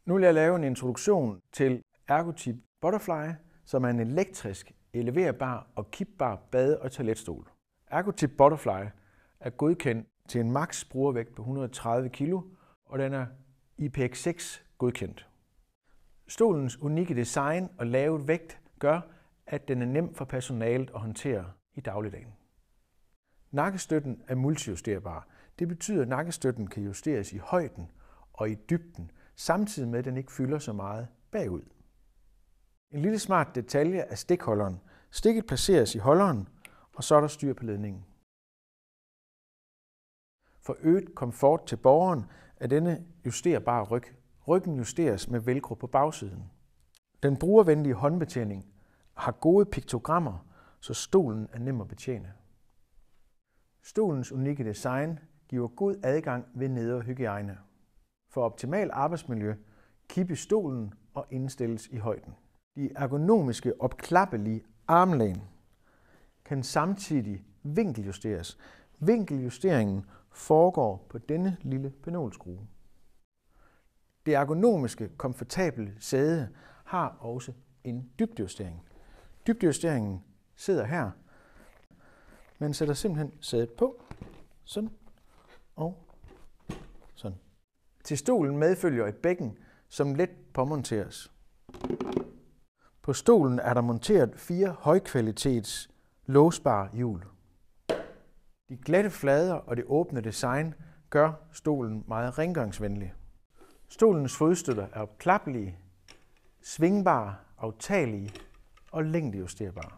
Nu vil jeg lave en introduktion til Ergotip Butterfly, som er en elektrisk, eleverbar og kipbar bade- og toiletstol. Ergotip Butterfly er godkendt til en maks brugervægt på 130 kg, og den er IPX6 godkendt. Stolens unikke design og lave vægt gør, at den er nem for personalet at håndtere i dagligdagen. Nakkestøtten er multijusterbar. Det betyder, at nakkestøtten kan justeres i højden og i dybden, samtidig med, at den ikke fylder så meget bagud. En lille smart detalje er stikholderen. Stikket placeres i holderen, og så er der styr på ledningen. For øget komfort til borgeren er denne justerbare ryg. Ryggen justeres med velcro på bagsiden. Den brugervenlige håndbetjening har gode piktogrammer, så stolen er nem at betjene. Stolens unikke design giver god adgang ved nedre hygiejne. For optimal arbejdsmiljø kippes stolen og indstilles i højden. De ergonomiske opklappelige armlæn kan samtidig vinkeljusteres. Vinkeljusteringen foregår på denne lille penolskrue. Det ergonomiske, komfortable sæde har også en dybdejustering. Dybdejusteringen sidder her. Man sætter simpelthen sædet på, sådan og sådan. Til stolen medfølger et bækken, som let påmonteres. På stolen er der monteret 4 højkvalitets låsbare hjul. De glatte flader og det åbne design gør stolen meget rengøringsvenlig. Stolens fodstøtter er opklappelige, svingbare, aftagelige og længdejusterbare.